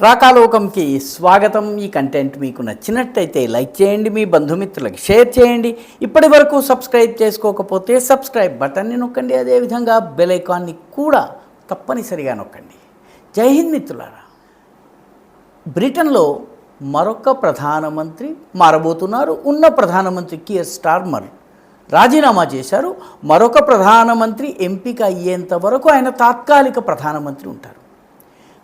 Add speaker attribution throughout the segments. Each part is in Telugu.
Speaker 1: రాకాలోకంకి స్వాగతం. ఈ కంటెంట్ మీకు నచ్చినట్టయితే లైక్ చేయండి, మీ బంధుమిత్రులకు షేర్ చేయండి. ఇప్పటి వరకు సబ్స్క్రైబ్ చేసుకోకపోతే సబ్స్క్రైబ్ బటన్ని నొక్కండి, అదేవిధంగా బెల్ ఐకాన్ని కూడా తప్పనిసరిగా నొక్కండి. జై హింద్ మిత్రులారా. బ్రిటన్లో మరొక ప్రధానమంత్రి మారబోతున్నారు. ఉన్న ప్రధానమంత్రి కీర్ స్టార్మర్ రాజీనామా చేశారు. మరొక ప్రధానమంత్రి ఎంపిక అయ్యేంత వరకు ఆయన తాత్కాలిక ప్రధానమంత్రి ఉంటారు.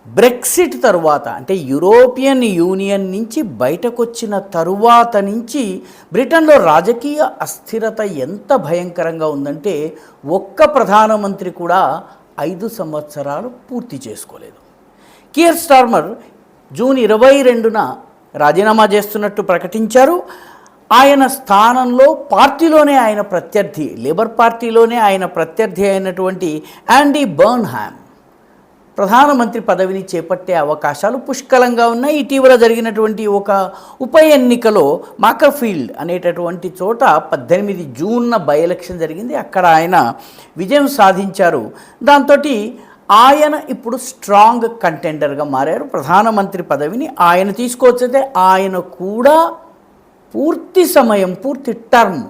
Speaker 1: బ్రెక్సిట్ తరువాత అంటే యూరోపియన్ యూనియన్ నుంచి బయటకొచ్చిన తరువాత నుంచి బ్రిటన్లో రాజకీయ అస్థిరత ఎంత భయంకరంగా ఉందంటే ఒక్క ప్రధానమంత్రి కూడా 5 సంవత్సరాలు పూర్తి చేసుకోలేదు. కీర్ స్టార్మర్ జూన్ 22న రాజీనామా చేస్తున్నట్టు ప్రకటించారు. ఆయన స్థానంలో పార్టీలోనే ఆయన ప్రత్యర్థి, లేబర్ పార్టీలోనే ఆయన ప్రత్యర్థి అయినటువంటి యాండీ బర్న్హామ్ ప్రధానమంత్రి పదవిని చేపట్టే అవకాశాలు పుష్కలంగా ఉన్నాయి. ఇటీవల జరిగినటువంటి ఒక ఉప ఎన్నికలో మాకర్ఫీల్డ్ అనేటటువంటి చోట 18 జూన్న బై ఎలక్షన్ జరిగింది. అక్కడ ఆయన విజయం సాధించారు. దాంతో ఆయన ఇప్పుడు స్ట్రాంగ్ కంటెండర్గా మారారు. ప్రధానమంత్రి పదవిని ఆయన తీసుకోవచ్చైతే ఆయన కూడా పూర్తి టర్మ్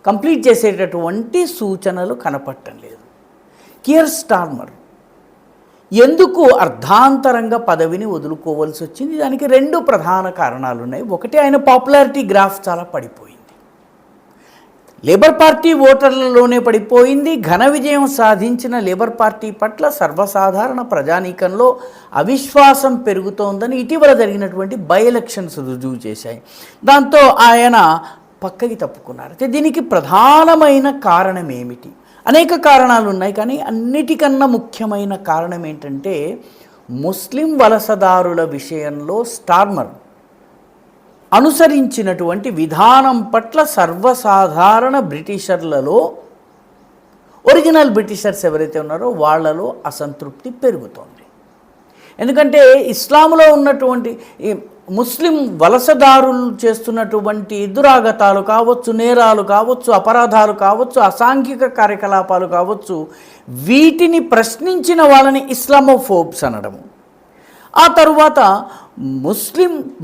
Speaker 1: కంప్లీట్ చేసేటటువంటి సూచనలు కనపడటం లేదు. కీర్ స్టార్మర్ ఎందుకు అర్ధాంతరంగా పదవిని వదులుకోవాల్సి వచ్చింది? దానికి 2 ప్రధాన కారణాలు ఉన్నాయి. ఒకటి, ఆయన పాపులారిటీ గ్రాఫ్ చాలా పడిపోయింది. లేబర్ పార్టీ ఓటర్లలోనే పడిపోయింది. ఘన విజయం సాధించిన లేబర్ పార్టీ పట్ల సర్వసాధారణ ప్రజానీకంలో అవిశ్వాసం పెరుగుతోందని ఇటీవల జరిగినటువంటి బై ఎలక్షన్స్ రుజువు చేశాయి. దాంతో ఆయన పక్కకి తప్పుకున్నారు. అయితే దీనికి ప్రధానమైన కారణం ఏమిటి? అనేక కారణాలు ఉన్నాయి, కానీ అన్నిటికన్నా ముఖ్యమైన కారణం ఏంటంటే ముస్లిం వలసదారుల విషయంలో స్టార్మర్ అనుసరించినటువంటి విధానం పట్ల సర్వసాధారణ బ్రిటిషర్లలో, ఒరిజినల్ బ్రిటిషర్స్ ఎవరైతే ఉన్నారో వాళ్ళలో అసంతృప్తి పెరుగుతోంది. ఎందుకంటే ఇస్లాంలో ఉన్నటువంటి ముస్లిం వలసదారులు చేస్తున్నటువంటి దురాగతాలు కావచ్చు, నేరాలు కావచ్చు, అపరాధాలు కావచ్చు, అసాంఘిక కార్యకలాపాలు కావచ్చు, వీటిని ప్రశ్నించిన వాళ్ళని ఇస్లామోఫోబ్స్ అనడము. ఆ తరువాత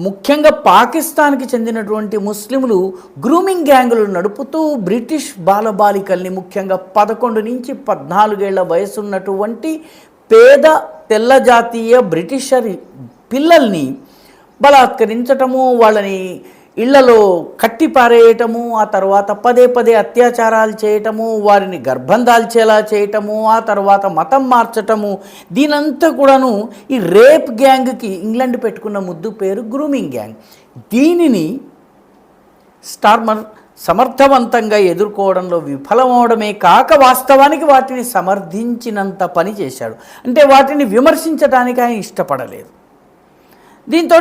Speaker 1: ముఖ్యంగా పాకిస్తాన్కి చెందినటువంటి ముస్లింలు గ్రూమింగ్ గ్యాంగులు నడుపుతూ బ్రిటిష్ బాలబాలికల్ని, ముఖ్యంగా 11 నుంచి 14 ఏళ్ల వయసున్నటువంటి పేద తెల్ల జాతీయ బ్రిటిషర్ పిల్లల్ని బలాత్కరించటము, వాళ్ళని ఇళ్లలో కట్టిపారేయటము, ఆ తర్వాత పదే అత్యాచారాలు చేయటము, వారిని గర్భం దాల్చేలా చేయటము, ఆ తర్వాత మతం మార్చటము, దీనంతా కూడాను ఈ రేప్ గ్యాంగ్కి ఇంగ్లాండ్ పెట్టుకున్న ముద్దు పేరు గ్రూమింగ్ గ్యాంగ్. దీనిని స్టార్మర్ సమర్థవంతంగా ఎదుర్కోవడంలో విఫలమవడమే కాక వాస్తవానికి వాటిని సమర్థించినంత పని చేశాడు. అంటే వాటిని విమర్శించడానికి ఆయన ఇష్టపడలేదు. దీంతో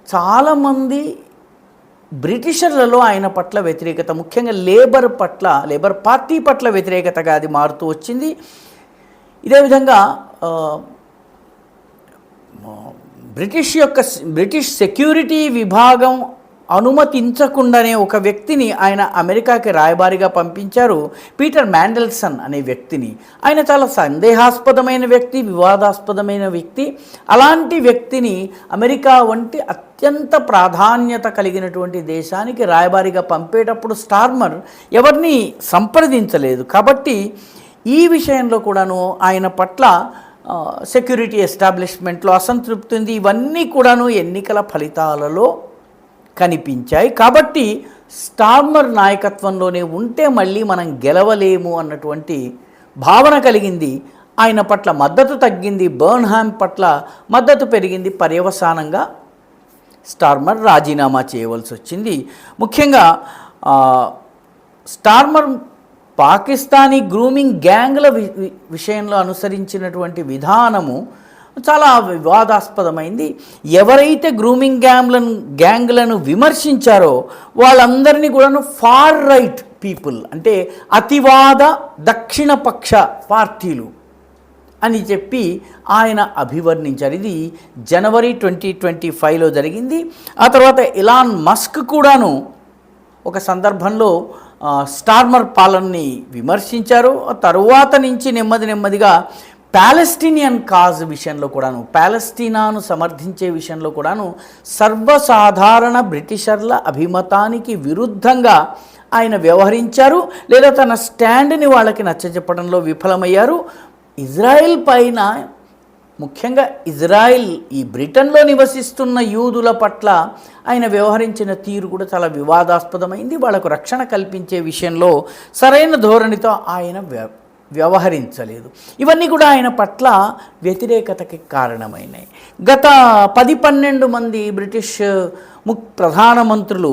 Speaker 1: చాలామంది బ్రిటిషర్లలో ఆయన పట్ల వ్యతిరేకత, ముఖ్యంగా లేబర్ పార్టీ పట్ల వ్యతిరేకతగా అది మారుతూ వచ్చింది. ఇదే విధంగా బ్రిటిష్ సెక్యూరిటీ విభాగం అనుమతించకుండానే ఒక వ్యక్తిని ఆయన అమెరికాకి రాయబారిగా పంపించారు, పీటర్ మ్యాండెల్సన్ అనే వ్యక్తిని. ఆయన చాలా సందేహాస్పదమైన వ్యక్తి, వివాదాస్పదమైన వ్యక్తి. అలాంటి వ్యక్తిని అమెరికా వంటి అత్యంత ప్రాధాన్యత కలిగినటువంటి దేశానికి రాయబారిగా పంపేటప్పుడు స్టార్మర్ ఎవరిని సంప్రదించలేదు. కాబట్టి ఈ విషయంలో కూడాను ఆయన పట్ల సెక్యూరిటీ ఎస్టాబ్లిష్మెంట్లో అసంతృప్తి ఉంది. ఇవన్నీ కూడాను ఎన్నికల ఫలితాలలో కనిపించాయి. కాబట్టి స్టార్మర్ నాయకత్వంలోనే ఉంటే మళ్ళీ మనం గెలవలేము అన్నటువంటి భావన కలిగింది. ఆయన పట్ల మద్దతు తగ్గింది, బర్న్హామ్ పట్ల మద్దతు పెరిగింది. పర్యవసానంగా స్టార్మర్ రాజీనామా చేయవలసి వచ్చింది. ముఖ్యంగా స్టార్మర్ పాకిస్తానీ గ్రూమింగ్ గ్యాంగ్ల విషయంలో అనుసరించినటువంటి విధానము చాలా వివాదాస్పదమైంది. ఎవరైతే గ్రూమింగ్ గ్యాంగ్లను విమర్శించారో వాళ్ళందరినీ కూడా ఫార్ రైట్ పీపుల్, అంటే అతివాద దక్షిణపక్ష పార్టీలు అని చెప్పి ఆయన అభివర్ణించారు. ఇది జనవరి 2025లో జరిగింది. ఆ తర్వాత ఎలాన్ మస్క్ కూడాను ఒక సందర్భంలో స్టార్మర్ పాలనని విమర్శించారు. తరువాత నుంచి నెమ్మదిగా పాలెస్టీనియన్ కాజ్ విషయంలో కూడాను, పాలెస్టీనాను సమర్థించే విషయంలో కూడాను సర్వసాధారణ బ్రిటిషర్ల అభిమతానికి విరుద్ధంగా ఆయన వ్యవహరించారు, లేదా తన స్టాండ్ని వాళ్ళకి నచ్చజెప్పడంలో విఫలమయ్యారు. ఇజ్రాయెల్ పైన, ముఖ్యంగా ఇజ్రాయెల్ ఈ బ్రిటన్లో నివసిస్తున్న యూదుల పట్ల ఆయన వ్యవహరించిన తీరు కూడా చాలా వివాదాస్పదమైంది. వాళ్లకు రక్షణ కల్పించే విషయంలో సరైన ధోరణితో ఆయన వ్యవహరించలేదు. ఇవన్నీ కూడా ఆయన పట్ల వ్యతిరేకతకి కారణమైనాయి. గత 10-12 మంది బ్రిటిష్ ప్రధానమంత్రులు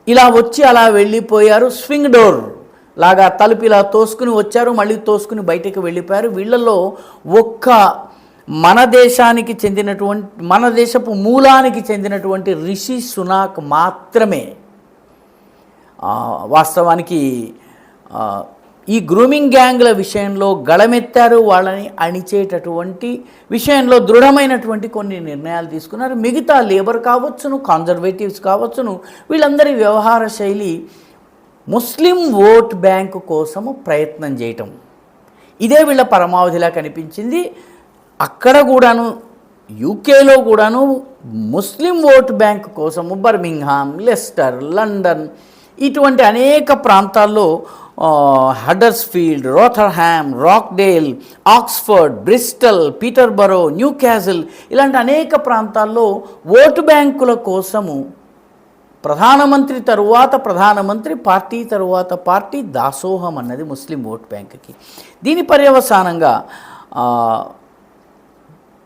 Speaker 1: ఇలా వచ్చి అలా వెళ్ళిపోయారు. స్వింగ్ డోర్ లాగా తలుపు ఇలా తోసుకుని వచ్చారు, మళ్ళీ తోసుకుని బయటకు వెళ్ళిపోయారు. వీళ్ళల్లో ఒక్క మన దేశపు మూలానికి చెందినటువంటి రిషి సునాక్ మాత్రమే వాస్తవానికి ఈ గ్రూమింగ్ గ్యాంగ్ల విషయంలో గళమెత్తారు. వాళ్ళని అణిచేటటువంటి విషయంలో దృఢమైనటువంటి కొన్ని నిర్ణయాలు తీసుకున్నారు. మిగతా లేబర్ కావచ్చును, కన్జర్వేటివ్స్ కావచ్చును, వీళ్ళందరి వ్యవహార శైలి ముస్లిం ఓట్ బ్యాంకు కోసము ప్రయత్నం చేయటం, ఇదే వీళ్ళ పరమావధిలా కనిపించింది. అక్కడ కూడాను, యూకేలో కూడాను ముస్లిం ఓట్ బ్యాంక్ కోసము బర్మింగ్హామ్, లెస్టర్, లండన్ ఇటువంటి అనేక ప్రాంతాల్లో, హడర్స్ఫీల్డ్, రోథర్హామ్, రాక్డేల్, ఆక్స్ఫర్డ్, బ్రిస్టల్, పీటర్బరో, న్యూకాజిల్ ఇలాంటి అనేక ప్రాంతాల్లో ఓటు బ్యాంకుల కోసము ప్రధానమంత్రి తరువాత ప్రధానమంత్రి, పార్టీ తరువాత పార్టీ దాసోహం అన్నది ముస్లిం ఓట్ బ్యాంక్కి. దీని పర్యవసానంగా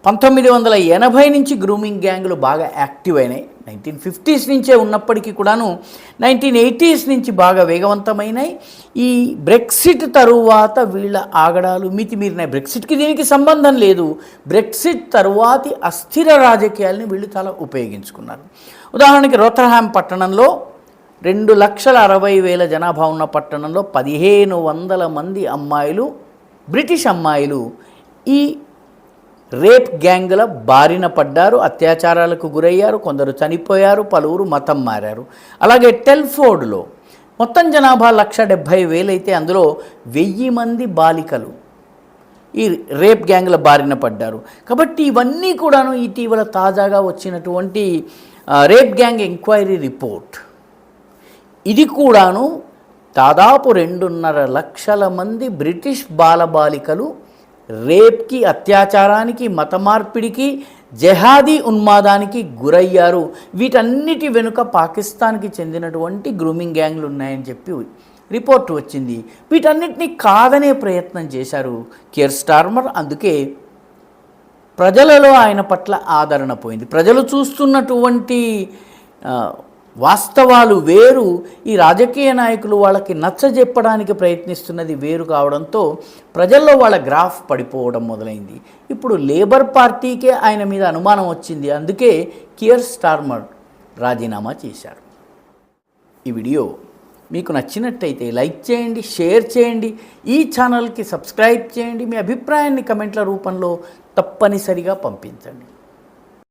Speaker 1: 1980 నుంచి గ్రూమింగ్ గ్యాంగులు బాగా యాక్టివ్ అయినాయి. 1950s నుంచే ఉన్నప్పటికీ కూడాను 1980s నుంచి బాగా వేగవంతమైనాయి. ఈ బ్రెక్సిట్ తరువాత వీళ్ళ ఆగడాలు మితిమీరినాయి. బ్రెక్సిట్కి దీనికి సంబంధం లేదు. బ్రెక్సిట్ తరువాతి అస్థిర రాజకీయాలని వీళ్ళు చాలా ఉపయోగించుకున్నారు. ఉదాహరణకి రోథర్హామ్ పట్టణంలో 2,60,000 జనాభా ఉన్న పట్టణంలో 1,500 మంది అమ్మాయిలు, బ్రిటిష్ అమ్మాయిలు ఈ రేప్ గ్యాంగుల బారిన పడ్డారు, అత్యాచారాలకు గురయ్యారు, కొందరు చనిపోయారు, పలువురు మతం మారారు. అలాగే టెల్ఫోర్డ్లో మొత్తం జనాభా 1,70,000 అయితే అందులో 1,000 మంది బాలికలు ఈ రేప్ గ్యాంగుల బారిన పడ్డారు. కాబట్టి ఇవన్నీ కూడాను ఇటీవల తాజాగా వచ్చినటువంటి రేప్ గ్యాంగ్ ఎంక్వైరీ రిపోర్ట్, ఇది కూడాను దాదాపు 2.5 లక్షల మంది బ్రిటిష్ బాలబాలికలు రేప్కి, అత్యాచారానికి, మత మార్పిడికి, జెహాదీ ఉన్మాదానికి గురయ్యారు. వీటన్నిటి వెనుక పాకిస్తాన్కి చెందినటువంటి గ్రూమింగ్ గ్యాంగ్లు ఉన్నాయని చెప్పి రిపోర్ట్ వచ్చింది. వీటన్నిటిని కాదనే ప్రయత్నం చేశారు కీర్ స్టార్మర్. అందుకే ప్రజలలో ఆయన పట్ల ఆదరణ పోయింది. ప్రజలు చూస్తున్నటువంటి వాస్తవాలు వేరు, ఈ రాజకీయ నాయకులు వాళ్ళకి నచ్చజెప్పడానికి ప్రయత్నిస్తున్నది వేరు కావడంతో ప్రజల్లో వాళ్ళ గ్రాఫ్ పడిపోవడం మొదలైంది. ఇప్పుడు లేబర్ పార్టీకే ఆయన మీద అనుమానం వచ్చింది. అందుకే కీర్ స్టార్మర్ రాజీనామా చేశారు. ఈ వీడియో మీకు నచ్చినట్టయితే లైక్ చేయండి, షేర్ చేయండి, ఈ ఛానల్కి సబ్స్క్రైబ్ చేయండి. మీ అభిప్రాయాన్ని కమెంట్ల రూపంలో తప్పనిసరిగా పంపించండి.